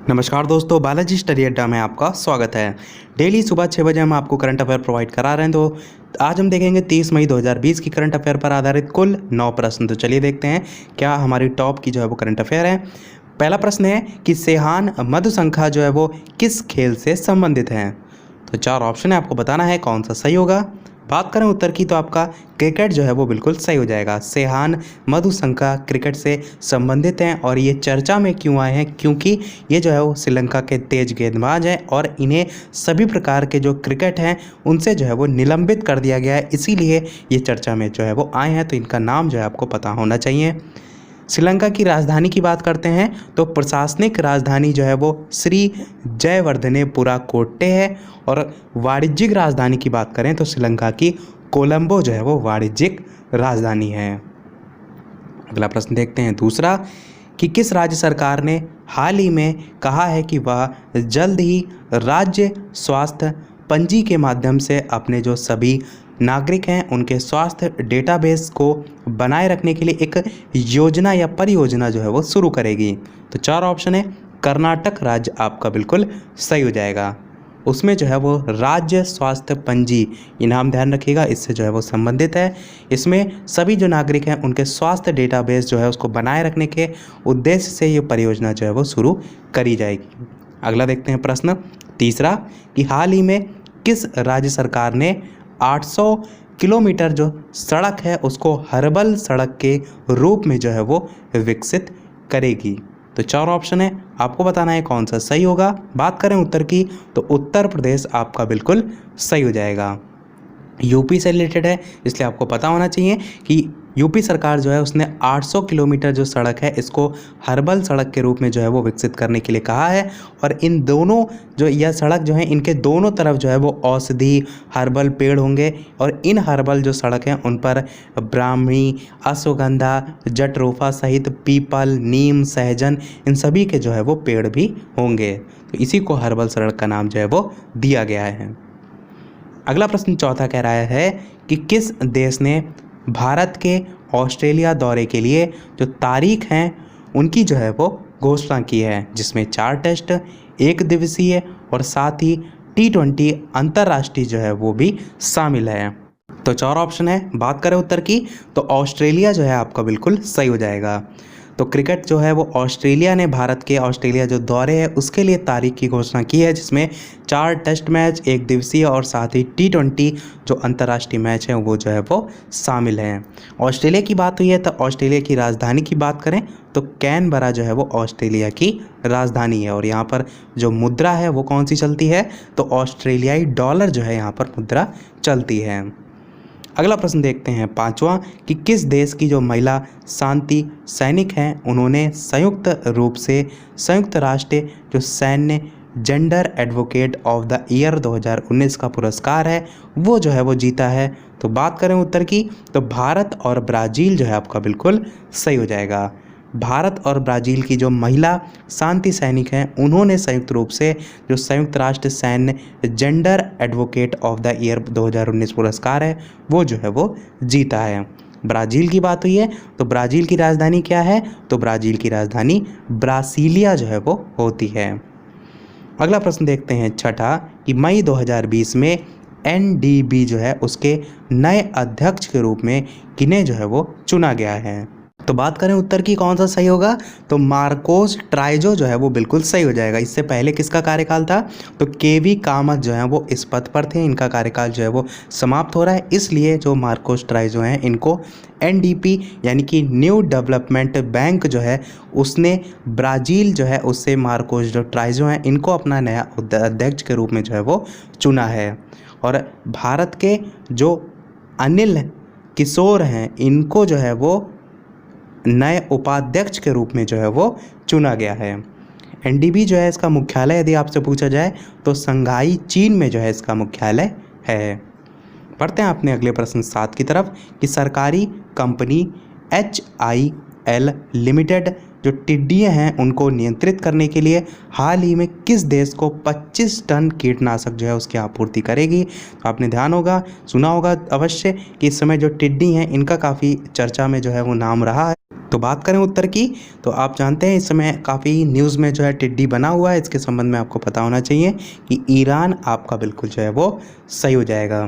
नमस्कार दोस्तों, बालाजी स्टडी अड्डा में आपका स्वागत है। डेली सुबह 6 बजे हम आपको करंट अफेयर प्रोवाइड करा रहे हैं। तो आज हम देखेंगे 30 मई 2020 की करंट अफेयर पर आधारित कुल 9 प्रश्न। तो चलिए देखते हैं क्या हमारी टॉप की जो है वो करंट अफेयर है। पहला प्रश्न है कि सेहान मधुसंखा जो है वो किस खेल से संबंधित है। तो 4 ऑप्शन है, आपको बताना है कौन सा सही होगा। बात करें उत्तर की तो आपका क्रिकेट जो है वो बिल्कुल सही हो जाएगा। सेहान मधुसंखा क्रिकेट से संबंधित हैं और ये चर्चा में क्यों आए हैं, क्योंकि ये जो है वो श्रीलंका के तेज गेंदबाज हैं और इन्हें सभी प्रकार के जो क्रिकेट हैं उनसे जो है वो निलंबित कर दिया गया है, इसीलिए ये चर्चा में जो है वो आए हैं। तो इनका नाम जो है आपको पता होना चाहिए। श्रीलंका की राजधानी की बात करते हैं तो प्रशासनिक राजधानी जो है वो श्री जयवर्धनेपुरा कोट्टे है और वाणिज्यिक राजधानी की बात करें तो श्रीलंका की कोलंबो जो है वो वाणिज्यिक राजधानी है। अगला प्रश्न देखते हैं दूसरा कि किस राज्य सरकार ने हाल ही में कहा है कि वह जल्द ही राज्य स्वास्थ्य पंजी के माध्यम से अपने जो सभी नागरिक हैं उनके स्वास्थ्य डेटाबेस को बनाए रखने के लिए एक योजना या परियोजना जो है वो शुरू करेगी। तो 4 ऑप्शन है, कर्नाटक राज्य आपका बिल्कुल सही हो जाएगा। उसमें जो है वो राज्य स्वास्थ्य पंजी, ये नाम ध्यान रखिएगा, इससे जो है वो संबंधित है। इसमें सभी जो नागरिक हैं उनके स्वास्थ्य डेटाबेस जो है उसको बनाए रखने के उद्देश्य से ये परियोजना जो है वो शुरू करी जाएगी। अगला देखते हैं प्रश्न तीसरा कि हाल ही में किस राज्य सरकार ने 800 किलोमीटर जो सड़क है उसको हर्बल सड़क के रूप में जो है वो विकसित करेगी। तो 4 ऑप्शन है, आपको बताना है कौन सा सही होगा। बात करें उत्तर की तो उत्तर प्रदेश आपका बिल्कुल सही हो जाएगा। यूपी से रिलेटेड है इसलिए आपको पता होना चाहिए कि यूपी सरकार जो है उसने 800 किलोमीटर जो सड़क है इसको हर्बल सड़क के रूप में जो है वो विकसित करने के लिए कहा है। और इन दोनों जो यह सड़क जो है इनके दोनों तरफ जो है वो औषधि हर्बल पेड़ होंगे और इन हर्बल जो सड़क हैं उन पर ब्राह्मी, अश्वगंधा, जटरोफा सहित पीपल, नीम, सहजन, इन सभी के जो है वो पेड़ भी होंगे। तो इसी को हर्बल सड़क का नाम जो है वो दिया गया है। अगला प्रश्न चौथा कह रहा है कि किस देश ने भारत के ऑस्ट्रेलिया दौरे के लिए जो तारीख हैं उनकी जो है वो घोषणा की है, जिसमें 4 टेस्ट, 1 दिवसीय और साथ ही T20 अंतर्राष्ट्रीय जो है वो भी शामिल है। तो 4 ऑप्शन है, बात करें उत्तर की तो ऑस्ट्रेलिया जो है आपका बिल्कुल सही हो जाएगा। तो क्रिकेट जो है वो ऑस्ट्रेलिया ने भारत के ऑस्ट्रेलिया जो दौरे है उसके लिए तारीख की घोषणा की है, जिसमें 4 टेस्ट मैच, 1 दिवसीय और साथ ही T20 जो अंतर्राष्ट्रीय मैच है वो जो है वो शामिल हैं। ऑस्ट्रेलिया की बात हुई है तो ऑस्ट्रेलिया की राजधानी की बात करें तो कैनबरा जो है वो ऑस्ट्रेलिया की राजधानी है और यहाँ पर जो मुद्रा है वो कौन सी चलती है तो ऑस्ट्रेलियाई डॉलर जो है यहाँ पर मुद्रा चलती है। अगला प्रश्न देखते हैं 5वां कि किस देश की जो महिला शांति सैनिक हैं उन्होंने संयुक्त रूप से संयुक्त राष्ट्र जो सैन्य gender advocate of the year 2019 का पुरस्कार है वो जो है वो जीता है। तो बात करें उत्तर की तो भारत और ब्राज़ील जो है आपका बिल्कुल सही हो जाएगा। भारत और ब्राज़ील की जो महिला शांति सैनिक हैं उन्होंने संयुक्त रूप से जो संयुक्त राष्ट्र सैन्य gender advocate of the year 2019 पुरस्कार है वो जो है वो जीता है। ब्राज़ील की बात हुई है तो ब्राज़ील की राजधानी क्या है तो ब्राज़ील की राजधानी ब्रासीलिया जो है वो होती है। अगला प्रश्न देखते हैं छठा कि मई 2020 में NDB जो है उसके नए अध्यक्ष के रूप में किन्हें जो है वो चुना गया है। तो बात करें उत्तर की कौन सा सही होगा तो मार्कोस ट्राइजो जो है वो बिल्कुल सही हो जाएगा। इससे पहले किसका कार्यकाल था तो केवी कामत जो है वो इस पद पर थे, इनका कार्यकाल जो है वो समाप्त हो रहा है, इसलिए जो मार्कोस ट्राइजो हैं इनको NDP यानी कि न्यू डेवलपमेंट बैंक जो है उसने ब्राज़ील जो है उससे मार्कोस जो ट्राइजो हैं इनको अपना नया अध्यक्ष के रूप में जो है वो चुना है। और भारत के जो अनिल किशोर हैं इनको जो है वो नए उपाध्यक्ष के रूप में जो है वो चुना गया है। NDB जो है इसका मुख्यालय यदि आपसे पूछा जाए तो शंघाई चीन में जो है इसका मुख्यालय है। पढ़ते हैं अपने अगले प्रश्न 7 की तरफ कि सरकारी कंपनी HIL लिमिटेड जो टिड्डियाँ हैं उनको नियंत्रित करने के लिए हाल ही में किस देश को 25 टन कीटनाशक जो है उसकी आपूर्ति करेगी। तो आपने ध्यान सुना होगा अवश्य कि इस समय जो टिड्डी हैं इनका काफ़ी चर्चा में जो है वो नाम रहा है। तो बात करें उत्तर की, तो आप जानते हैं इस समय काफ़ी न्यूज़ में जो है टिड्डी बना हुआ है। इसके संबंध में आपको पता होना चाहिए कि ईरान आपका बिल्कुल जो है वो सही हो जाएगा।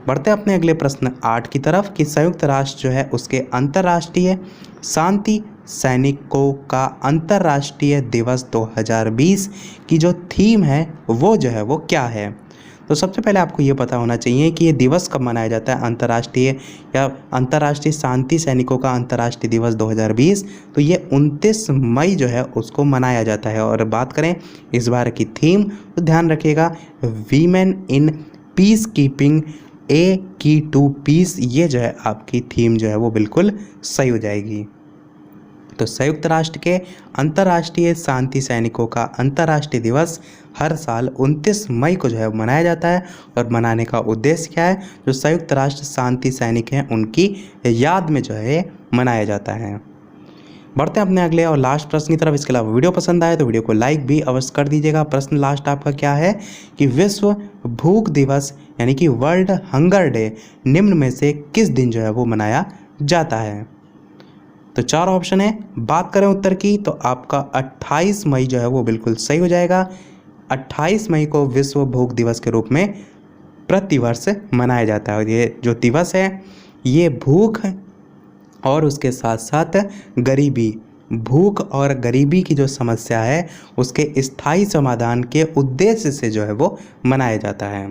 बढ़ते हैं अपने अगले प्रश्न 8 की तरफ कि संयुक्त राष्ट्र जो है उसके अंतर्राष्ट्रीय शांति सैनिकों का अंतर्राष्ट्रीय दिवस 2020 की जो थीम है वो जो है वो क्या है। तो सबसे पहले आपको ये पता होना चाहिए कि ये दिवस कब मनाया जाता है, अंतर्राष्ट्रीय शांति सैनिकों का अंतर्राष्ट्रीय दिवस 2020। तो ये 29 मई जो है उसको मनाया जाता है। और बात करें इस बार की थीम, तो ध्यान रखिएगा वीमेन इन पीस कीपिंग ए की टू पीस, ये जो है आपकी थीम जो है वो बिल्कुल सही हो जाएगी। तो संयुक्त राष्ट्र के अंतर्राष्ट्रीय शांति सैनिकों का अंतर्राष्ट्रीय दिवस हर साल 29 मई को जो है मनाया जाता है। और मनाने का उद्देश्य क्या है, जो संयुक्त राष्ट्र शांति सैनिक हैं उनकी याद में जो है मनाया जाता है। बढ़ते हैं अपने अगले और लास्ट प्रश्न की तरफ। इसके अलावा वीडियो पसंद आए तो वीडियो को लाइक भी अवश्य कर दीजिएगा। प्रश्न लास्ट आपका क्या है कि विश्व भूख दिवस यानी कि वर्ल्ड हंगर डे निम्न में से किस दिन जो है वो मनाया जाता है। तो 4 ऑप्शन है। बात करें उत्तर की, तो आपका 28 मई जो है वो बिल्कुल सही हो जाएगा। 28 मई को विश्व भूख दिवस के रूप में प्रतिवर्ष मनाया जाता है। और ये जो दिवस है ये भूख और उसके साथ साथ गरीबी, भूख और गरीबी की जो समस्या है उसके स्थायी समाधान के उद्देश्य से जो है वो मनाया जाता है।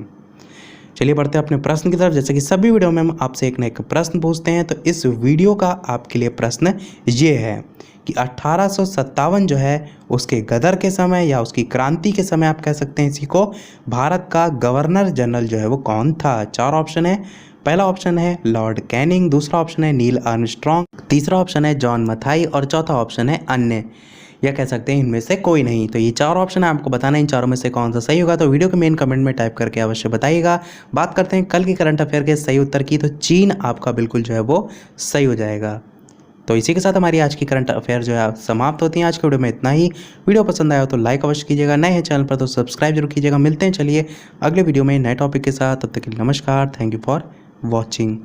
चलिए बढ़ते हैं अपने प्रश्न की तरफ। जैसे कि सभी वीडियो में हम आपसे एक न एक प्रश्न पूछते हैं, तो इस वीडियो का आपके लिए प्रश्न ये है कि 1857 जो है उसके गदर के समय या उसकी क्रांति के समय आप कह सकते हैं इसी को, भारत का गवर्नर जनरल जो है वो कौन था। 4 ऑप्शन है। पहला ऑप्शन है लॉर्ड कैनिंग, दूसरा ऑप्शन है नील आर्मस्ट्रॉन्ग, तीसरा ऑप्शन है जॉन मथाई और चौथा ऑप्शन है अन्य, या कह सकते हैं इनमें से कोई नहीं। तो ये 4 ऑप्शन है, आपको बताना है इन चारों में से कौन सा सही होगा। तो वीडियो के मेन कमेंट में टाइप करके अवश्य बताइएगा। बात करते हैं कल की करंट अफेयर के सही उत्तर की, तो चीन आपका बिल्कुल जो है वो सही हो जाएगा। तो इसी के साथ हमारी आज की करंट अफेयर जो है समाप्त होती है। आज के वीडियो में इतना ही। वीडियो पसंद आया हो तो लाइक अवश्य कीजिएगा, नए हैं चैनल पर तो सब्सक्राइब जरूर कीजिएगा। मिलते हैं चलिए अगले वीडियो में नए टॉपिक के साथ, तब तक के लिए नमस्कार। Thank you for watching.